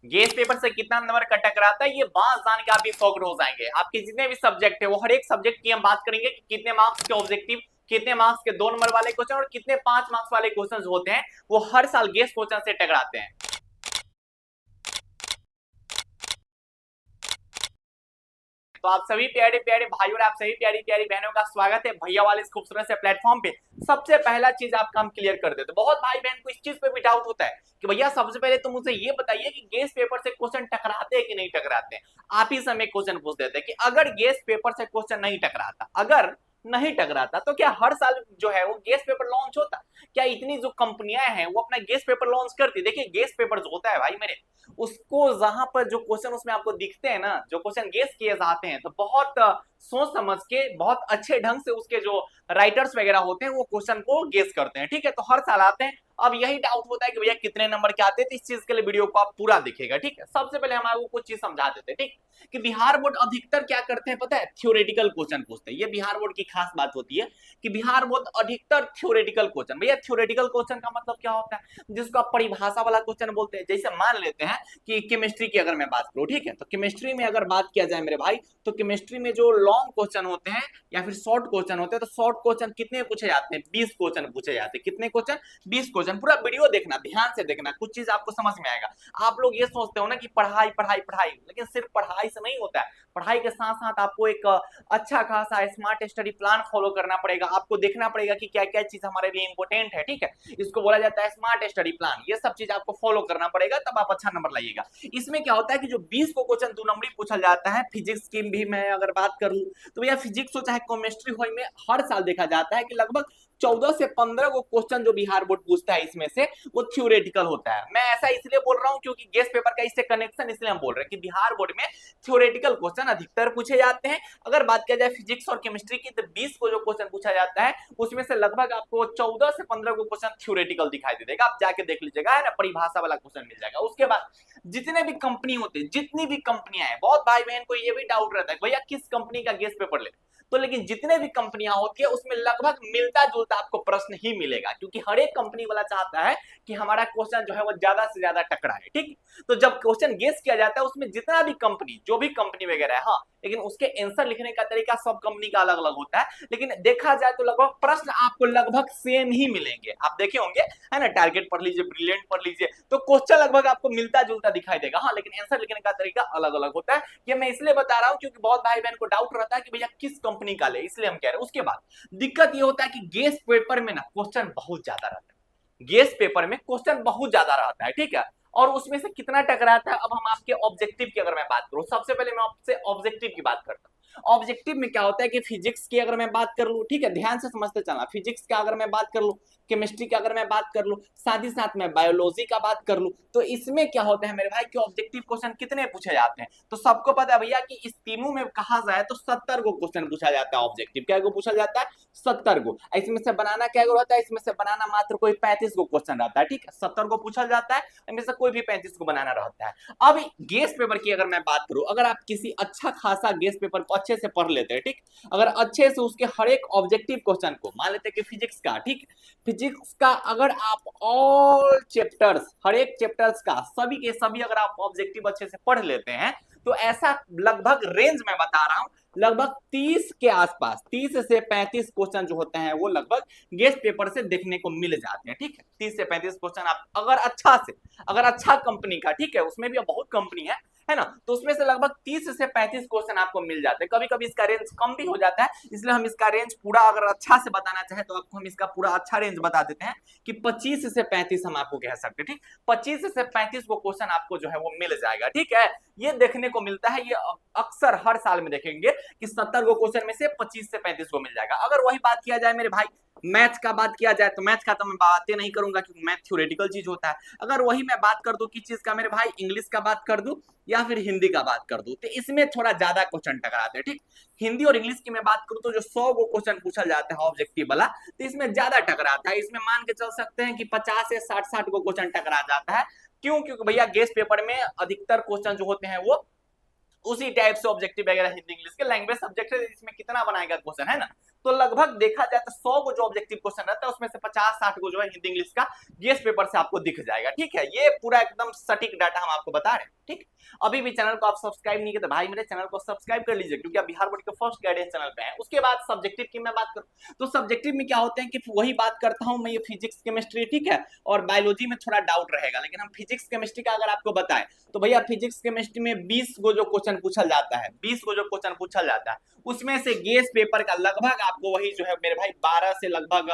Guess paper से कितना number का टकराता है, ये बात जान के आप भी फॉक्ड हो जाएंगे। आपके जितने भी सब्जेक्ट है वो हर एक सब्जेक्ट की हम बात करेंगे कि कितने मार्क्स के ऑब्जेक्टिव, कितने मार्क्स के 2 नंबर वाले क्वेश्चन और कितने 5 मार्क्स वाले क्वेश्चन होते हैं वो हर साल गेस क्वेश्चन से टकराते हैं। तो आप सभी प्यारे प्यारे भाइयों और आप सभी प्यारी प्यारी बहनों का स्वागत है भैया वाले इस खूबसूरत से प्लेटफॉर्म पे। सबसे पहला चीज आप काम क्लियर कर देते, बहुत भाई बहन को इस चीज पे भी डाउट होता है कि भैया सबसे पहले तो मुझे ये बताइए कि गेस पेपर से क्वेश्चन टकराते हैं कि नहीं टकराते हैं। आप ही समय क्वेश्चन पूछ देते हैं कि अगर गेस पेपर से क्वेश्चन नहीं टकराता, अगर नहीं टकराता तो क्या हर साल जो है वो गेस पेपर लॉन्च होता? क्या इतनी जो कंपनियां हैं वो अपना गेस पेपर लॉन्च करती? देखिए गेस पेपर जो होता है भाई मेरे, उसको जहां पर जो क्वेश्चन उसमें आपको दिखते हैं ना, जो क्वेश्चन गेस किए जाते हैं, तो बहुत सोच समझ के बहुत अच्छे ढंग से उसके जो राइटर्स वगैरह होते हैं वो क्वेश्चन को गेस करते हैं। ठीक है, तो हर साल आते हैं। अब यही डाउट होता है कि भैया कितने नंबर के आते हैं, तो इस चीज के लिए वीडियो को आप पूरा देखिएगा। ठीक है, सबसे पहले हम आपको कुछ चीज समझा देते हैं। ठीक, कि बिहार बोर्ड अधिकतर क्या करते हैं पता है, थ्योरेटिकल क्वेश्चन पूछते हैं। ये बिहार बोर्ड की खास बात होती है कि बिहार बोर्ड अधिकतर थ्योरेटिकल क्वेश्चन, भैया थ्योरेटिकल क्वेश्चन का मतलब क्या होता है, जिसको आप परिभाषा वाला क्वेश्चन बोलते हैं। जैसे मान लेते हैं कि केमिस्ट्री की अगर मैं बात करूं, ठीक है, तो केमिस्ट्री में अगर बात किया जाए मेरे भाई, तो केमिस्ट्री में जो लॉन्ग क्वेश्चन होते हैं या फिर शॉर्ट क्वेश्चन होते हैं, तो शॉर्ट क्वेश्चन कितने पूछे जाते हैं, 20 क्वेश्चन पूछे जाते हैं। कितने क्वेश्चन? 20 क्वेश्चन। पूरा वीडियो देखना, ध्यान से देखना, कुछ चीज आपको समझ में आएगा। आप लोग ये सोचते हो ना कि पढ़ाई पढ़ाई पढ़ाई, लेकिन सिर्फ पढ़ाई से नहीं होता है। पढ़ाई के साथ साथ आपको एक अच्छा खासा स्मार्ट स्टडी प्लान फॉलो करना पड़ेगा। आपको देखना पड़ेगा कि क्या क्या चीज हमारे लिए इंपॉर्टेंट है। ठीक है, इसको बोला जाता है स्मार्ट स्टडी प्लान। ये सब चीज आपको फॉलो करना पड़ेगा, तब आप अच्छा नंबर लाइएगा। इसमें क्या होता है कि जो 20 को क्वेश्चन 2 नंबरी पूछा जाता है, फिजिक्स की भी मैं अगर बात करूं तो भैया फिजिक्स हो चाहे केमिस्ट्री हो, में हर साल देखा जाता है कि लगभग 14 से 15 को क्वेश्चन जो बिहार बोर्ड पूछता है इसमें से वो थ्योरेटिकल होता है। मैं ऐसा इसलिए बोल रहा हूं क्योंकि गेस पेपर का इससे कनेक्शन इसलिए हम बोल रहे हैं कि बिहार बोर्ड में थ्योरेटिकल क्वेश्चन अधिकतर पूछे जाते हैं। अगर बात किया जाए फिजिक्स और केमिस्ट्री की, तो 20 को जो क्वेश्चन पूछा जाता है उसमें से लगभग आपको 14 से 15 को क्वेश्चन थ्योरेटिकल दिखाई दे देगा। आप जाके देख लीजिएगा, है ना, परिभाषा वाला क्वेश्चन मिल जाएगा। उसके बाद जितने भी कंपनी होते हैं, जितनी भी कंपनियां हैं, बहुत भाई बहन को ये भी डाउट रहता है भैया किस कंपनी का गेस पेपर ले, तो लेकिन जितने भी कंपनियां होती है उसमें लगभग मिलता जुलता आपको प्रश्न ही मिलेगा, क्योंकि हर एक कंपनी वाला चाहता है कि हमारा क्वेश्चन जो है वो ज्यादा से ज्यादा टकराए। ठीक, तो जब क्वेश्चन गेस किया जाता है उसमें जितना भी कंपनी, जो भी कंपनी वगैरह है, हाँ, लेकिन उसके आंसर लिखने का तरीका सब कंपनी का अलग अलग होता है। लेकिन देखा जाए तो लगभग प्रश्न आपको लगभग सेम ही मिलेंगे। आप देखे होंगे, है ना, टारगेट पढ़ लीजिए, ब्रिलियंट पढ़ लीजिए, तो क्वेश्चन लगभग आपको मिलता जुलता दिखाई देगा। हाँ, लेकिन आंसर लिखने का तरीका अलग अलग होता है। ये मैं इसलिए बता रहा हूँ क्योंकि बहुत भाई बहन को डाउट रहता है कि भैया किस कंपनी का ले, इसलिए हम कह रहे हैं। उसके बाद दिक्कत ये होता है कि गेस पेपर में ना क्वेश्चन बहुत ज्यादा रहता है। गेस पेपर में क्वेश्चन बहुत ज्यादा रहता है। ठीक है, और उसमें से कितना टकराता है, अब हम आपके ऑब्जेक्टिव की अगर मैं बात करूं, सबसे पहले मैं आपसे ऑब्जेक्टिव की बात करता हूं। ऑब्जेक्टिव में क्या होता है कि फिजिक्स की अगर मैं बात कर लूं, ठीक है, ध्यान से समझते चलना, फिजिक्स का अगर मैं बात कर लूं, केमिस्ट्री की अगर मैं बात कर लूं, साथ ही साथ में बायोलॉजी का बात कर लूं, तो इसमें क्या होता है मेरे भाई कि ऑब्जेक्टिव क्वेश्चन कितने पूछे जाते हैं, तो सबको पता है भैया कि इस तीनों में कहा जाए तो 70 को क्वेश्चन पूछा जाता है। ऑब्जेक्टिव क्या को पूछा जाता है? 70 को। इसमें से बनाना क्या रहता है? इसमें से बनाना मात्र कोई 35 को क्वेश्चन रहता है। ठीक है, 70 को पूछा जाता है, इनमें से कोई भी 35 को बनाना रहता है। अब गेस पेपर की अगर मैं बात करूं, अगर आप किसी अच्छा खासा गेस पेपर को अच्छे से पढ़ लेते हैं, ठीक, अगर अच्छे से उसके हर एक ऑब्जेक्टिव क्वेश्चन को, मान लेते हैं कि फिजिक्स का, ठीक, फिजिक्स का अगर आप ऑल चैप्टर्स, हर एक चैप्टर्स का सभी के सभी अगर आप ऑब्जेक्टिव अच्छे से पढ़ लेते हैं, तो ऐसा लगभग रेंज मैं बता रहा हूं, लगभग 30 के आसपास, 30 से 35 क्वेश्चन जो होते हैं वो लगभग गेस्ट पेपर से देखने को मिल जाते हैं। ठीक है, 30 से 35 क्वेश्चन आप अगर अच्छा से, अगर अच्छा कंपनी का, ठीक है, उसमें भी बहुत कंपनी है ना, तो उसमें से लगभग 30 से 35 क्वेश्चन आपको मिल जाते हैं। कभी कभी इसका रेंज कम भी हो जाता है, इसलिए हम इसका रेंज पूरा अगर अच्छा से बताना चाहे तो आपको हम इसका पूरा अच्छा रेंज बता देते हैं कि 25 से 35 हम आपको कह सकते हैं। ठीक, 25 से 35 को क्वेश्चन आपको जो है वो मिल जाएगा। ठीक है, ये देखने को मिलता है, ये अक्सर हर साल में देखेंगे कि 70 को क्वेश्चन में से 25 से 35 को मिल जाएगा। अगर वही बात किया जाए मेरे भाई मैथ का, बात किया जाए तो मैथ का तो मैं बातें नहीं करूंगा क्योंकि मैथ थ्योरेटिकल चीज होता है। अगर वही मैं बात कर दूं किस चीज का मेरे भाई, इंग्लिश का बात कर दूं या फिर हिंदी का बात कर दूं, तो इसमें थोड़ा ज्यादा क्वेश्चन टकराते हैं। ठीक, हिंदी और इंग्लिश की मैं बात करूं तो जो 100 को क्वेश्चन पूछा जाता है ऑब्जेक्टिव वाला, तो इसमें ज्यादा टकराता है। इसमें मान के चल सकते हैं कि 50 से 60 को क्वेश्चन टकरा जाता है। क्यों? क्योंकि भैया गेस्ट पेपर में अधिकतर क्वेश्चन जो होते हैं वो उसी टाइप से ऑब्जेक्टिव वगैरह हिंदी इंग्लिश के लैंग्वेज सब्जेक्ट है, इसमें कितना बनाएगा क्वेश्चन, है ना, तो लगभग देखा जाए तो 100 को जो ऑब्जेक्टिव क्वेश्चन रहता है उसमें से 50-60 को जो है हिंदी इंग्लिश का गेस पेपर से आपको दिख जाएगा। ठीक है, ये पूरा एकदम सटीक डाटा हम आपको बता रहे हैं। ठीक, अभी भी चैनल को आप सब्सक्राइब नहीं किए तो भाई मेरे चैनल को सब्सक्राइब कर लीजिए, क्योंकि आप बिहार बोर्ड के फर्स्ट गाइडेंस चैनल पे हैं। उसके बाद सब्जेक्टिव की मैं बात करूं तो सब्जेक्टिव में क्या होते हैं कि वही बात करता हूं मैं, ये फिजिक्स केमिस्ट्री, ठीक है, और बायोलॉजी में थोड़ा डाउट रहेगा, लेकिन हम फिजिक्स केमिस्ट्री का अगर आपको बताएं तो भैया फिजिक्स केमिस्ट्री में 20 को जो क्वेश्चन पूछा जाता है, 20 को जो क्वेश्चन पूछा जाता है उसमें से गेस पेपर का लगभग आपको वही जो है मेरे भाई 12 से लगभग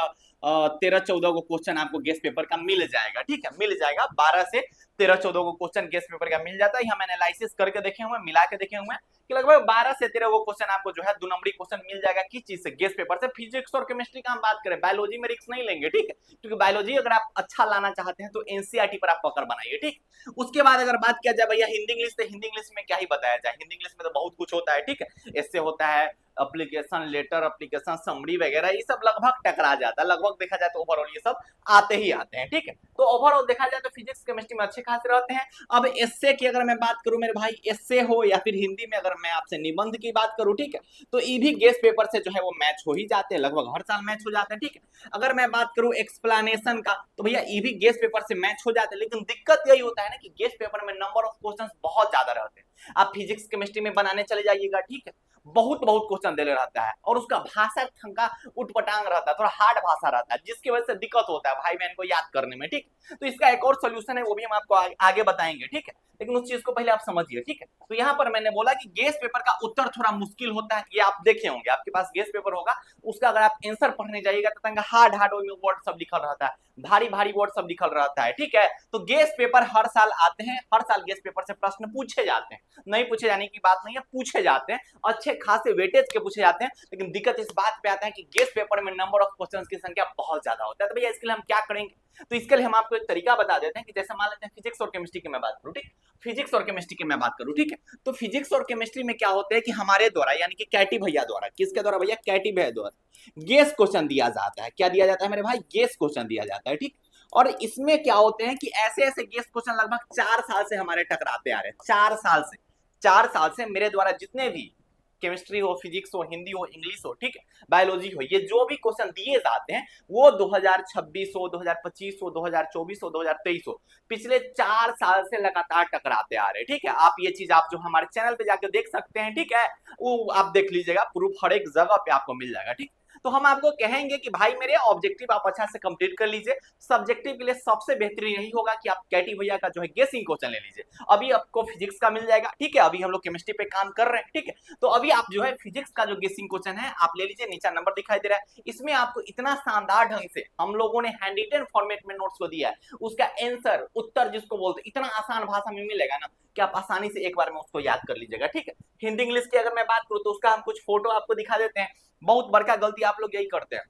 13-14 को क्वेश्चन आपको गेस पेपर का मिल जाएगा। ठीक है, मिल जाएगा, 12 से 13-14 को क्वेश्चन गेस पेपर का मिल जाता है। हम एनालिसिस करके देखे हुए, मिला के देखे हुए कि लगभग 12 से 13 को क्वेश्चन आपको जो है 2 नंबरी क्वेश्चन मिल जाएगा। किस चीज से? गेस पेपर से। फिजिक्स और केमिस्ट्री का हम बात करें, बायोलॉजी में रिस्क नहीं लेंगे, ठीक है, क्योंकि बायोलॉजी अगर आप अच्छा लाना चाहते हैं तो एनसीईआरटी पर आप पकड़ बनाइए। ठीक, उसके बाद अगर बात किया जाए भैया हिंदी इंग्लिश, तो हिंदी इंग्लिश में क्या ही बताया जाए, हिंदी इंग्लिश में तो बहुत कुछ होता है। ठीक है, इससे होता है एप्लीकेशन लेटर, एप्लीकेशन समरी वगैरह, ये सब लगभग टकरा जाता है। लगभग देखा जाए तो ओवरऑल ये सब आते ही आते हैं। ठीक है, तो ओवरऑल देखा जाए तो फिजिक्स केमिस्ट्री में अच्छे खासे रहते हैं। अब एस्से की अगर मैं बात करूं मेरे भाई, एस्से हो या फिर हिंदी में अगर मैं आपसे निबंध की बात करूं, ठीक है, तो ये भी गेस पेपर से जो है वो मैच हो ही जाते हैं, लगभग हर साल मैच हो जाते हैं। ठीक है, अगर मैं बात करूं एक्सप्लेनेशन का तो भैया ये भी गेस पेपर से मैच हो जाते हैं, लेकिन दिक्कत यही होता है ना कि गेस पेपर में नंबर ऑफ क्वेश्चन बहुत ज्यादा रहते हैं। आप फिजिक्स केमिस्ट्री में बनाने चले जाइएगा, ठीक है, बहुत बहुत क्वेश्चन दे रहता है और उसका भाषा का उटपटांग रहता है, थोड़ा हार्ड भाषा रहता है, जिसकी वजह से दिक्कत होता है भाई बहन को याद करने में। ठीक, तो इसका एक और सोल्यूशन है, वो भी हम आपको आगे बताएंगे। ठीक है, लेकिन उस चीज को पहले आप समझिए। ठीक है, तो यहाँ पर मैंने बोला कि गेस पेपर का उत्तर थोड़ा मुश्किल होता है, ये आप देखे होंगे, आपके पास गेस पेपर होगा, उसका अगर आप आंसर पढ़ने जाइएगा तो हार्ड हार्ड वर्ड सब लिखल रहता है, भारी भारी वर्ड सब लिखल रहता है। ठीक है, तो गेस पेपर हर साल आते हैं, हर साल गेस पेपर से प्रश्न पूछे जाते हैं, नहीं पूछे जाने की बात नहीं है, पूछे जाते हैं, अच्छे खासे वेटेज के पूछे जाते हैं। लेकिन दिक्कत इस बात पे आता है कि गेस पेपर में नंबर ऑफ क्वेश्चंस की संख्या बहुत ज्यादा होता है। तो भैया इसके लिए हम क्या करेंगे? तो इसके लिए हम आपको एक तरीका बता देते हैं कि जैसे मान लेते हैं फिजिक्स और केमिस्ट्री की मैं बात करूं, ठीक, फिजिक्स और केमिस्ट्री की मैं बात करूं, ठीक है, तो फिजिक्स और केमिस्ट्री में क्या होता है कि हमारे द्वारा यानी कि कैटी भैया द्वारा, किसके द्वारा भैया? कैटी भैया द्वारा गेस क्वेश्चन दिया जाता है। क्या दिया जाता है मेरे भाई? गेस क्वेश्चन दिया जाता है। ठीक, और इसमें क्या होते हैं कि ऐसे ऐसे गेस क्वेश्चन लगभग 4 साल से हमारे टकराते आ रहे हैं, 4 साल से मेरे द्वारा जितने भी केमिस्ट्री हो, फिजिक्स हो, हिंदी हो, इंग्लिश हो, ठीक है, बायोलॉजी हो, ये जो भी क्वेश्चन दिए जाते हैं वो 2026 हो, 2025 हो, 2024 हो, 2023 हो, पिछले 4 साल से लगातार टकराते आ रहे हैं। ठीक है, आप ये चीज आप जो हमारे चैनल पे जाके देख सकते हैं, ठीक है, वो आप देख लीजिएगा, प्रूफ हर एक जगह पे आपको मिल जाएगा। ठीक, तो हम आपको कहेंगे कि भाई मेरे ऑब्जेक्टिव आप अच्छा से कंप्लीट कर लीजिए। सब्जेक्टिव के लिए सबसे बेहतरीन यही होगा कि आप कैटी भैया का जो है गेसिंग क्वेश्चन ले लीजिए। अभी आपको फिजिक्स का मिल जाएगा, ठीक है, अभी हम लोग केमिस्ट्री पे काम कर रहे हैं, ठीक है, तो अभी आप जो है फिजिक्स का जो गेसिंग क्वेश्चन है आप ले लीजिए, नीचे नंबर दिखाई दे रहा है, इसमें आपको इतना शानदार ढंग से हम लोगों ने हैंड रिटन फॉर्मेट में नोट्स को दिया है, उसका आंसर, उत्तर जिसको बोलते इतना आसान भाषा में मिलेगा ना कि आप आसानी से एक बार में उसको याद कर लीजिएगा। ठीक है, हिंदी इंग्लिश की अगर मैं बात करूं तो उसका हम कुछ फोटो आपको दिखा देते हैं। बहुत बड़का गलती आप लोग यही करते हैं,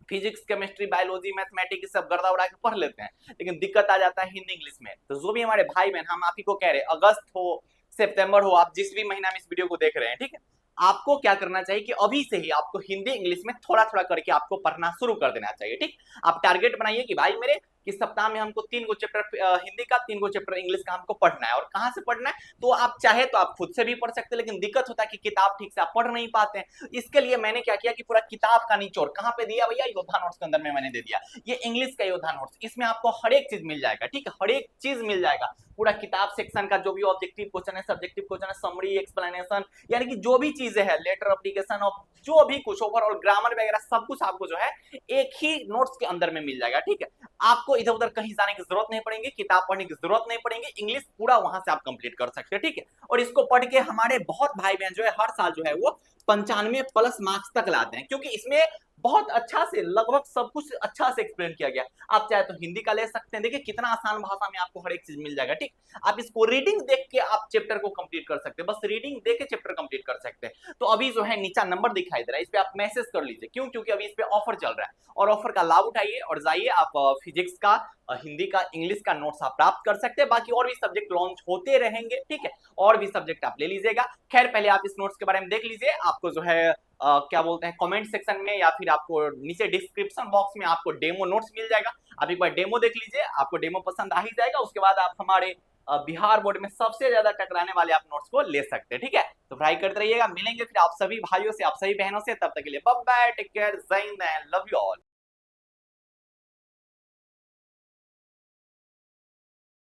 फिजिक्स केमिस्ट्री बायोलॉजी मैथमेटिक्स सब गर्दा उड़ा के पढ़ लेते हैं, लेकिन दिक्कत आ जाता है हिंदी इंग्लिश में। तो जो भी हमारे भाई बहन, हम आप ही को कह रहे हैं, अगस्त हो, सितंबर हो, आप जिस भी महीना में इस वीडियो को देख रहे हैं, ठीक है, आपको क्या करना चाहिए कि अभी से ही आपको हिंदी इंग्लिश में थोड़ा थोड़ा करके आपको पढ़ना शुरू कर देना चाहिए। ठीक, आप टारगेट बनाइए कि भाई मेरे इस सप्ताह में हमको 3 गो चैप्टर हिंदी का, 3 गो चैप्टर इंग्लिश का हमको पढ़ना है। और कहां से पढ़ना है? तो आप चाहे तो आप खुद से भी पढ़ सकते हैं, लेकिन दिक्कत होता है कि किताब ठीक से आप पढ़ नहीं पाते हैं। इसके लिए मैंने क्या किया कि पूरा किताब का निचोड़ कहां पे दिया भैया? योद्धा नोट्स के अंदर में मैंने दे दिया। ये इंग्लिश का योद्धा नोट्स, इसमें आपको हर एक चीज मिल जाएगा। ठीक है, हर एक चीज मिल जाएगा, पूरा किताब सेक्शन का जो भी ऑब्जेक्टिव क्वेश्चन है, सब्जेक्टिव क्वेश्चन है, समरी, एक्सप्लेनेशन, यानी कि जो भी चीजें है, लेटर, एप्लीकेशन और जो भी कुछ ओवरऑल ग्रामर वगैरह सब कुछ आपको जो है एक ही नोट्स के अंदर में मिल जाएगा। ठीक है, आपको इधर उधर कहीं जाने की जरूरत नहीं पड़ेगी, किताब पढ़ने की जरूरत नहीं पड़ेगी, इंग्लिश पूरा वहां से आप कंप्लीट कर सकते हैं। ठीक है, और इसको पढ़ के हमारे बहुत भाई बहन जो है हर साल जो है वो 95+ मार्क्स तक लाते हैं, क्योंकि इसमें बहुत अच्छा से लगभग सब कुछ अच्छा से एक्सप्लेन किया गया। आप चाहे तो हिंदी का ले सकते हैं, देखिए कितना आसान भाषा में आपको हर एक चीज मिल जाएगा। ठीक, आप इसको रीडिंग देख के आप चैप्टर को कंप्लीट कर सकते हैं, बस रीडिंग देख के चैप्टर कंप्लीट कर सकते हैं। तो अभी जो है नीचा नंबर दिखाई दे रहा है, इस पे आप मैसेज कर लीजिए, क्यों? क्योंकि अभी इस पे ऑफर चल रहा है, और ऑफर का लाभ उठाइए और जाइए आप फिजिक्स का, हिंदी का, इंग्लिश का नोट्स आप प्राप्त कर सकते हैं। बाकी और भी सब्जेक्ट लॉन्च होते रहेंगे, ठीक है, और भी सब्जेक्ट आप ले लीजिएगा। खैर पहले आप इस नोट्स के बारे में देख लीजिए, आपको जो है क्या बोलते हैं कमेंट सेक्शन में या फिर आपको नीचे डिस्क्रिप्शन बॉक्स में आपको डेमो नोट्स मिल जाएगा। आप एक बार डेमो देख लीजिए, आपको डेमो पसंद आ ही जाएगा। उसके बाद आप हमारे बिहार बोर्ड में सबसे ज्यादा टकराने वाले आप नोट्स को ले सकते हैं। ठीक है, तो ट्राई करते रहिएगा। मिलेंगे फिर आप सभी भाइयों से, आप सभी बहनों से, तब तक के लिए बाय बाय, टेक केयर, जय हिंद, लव यू ऑल।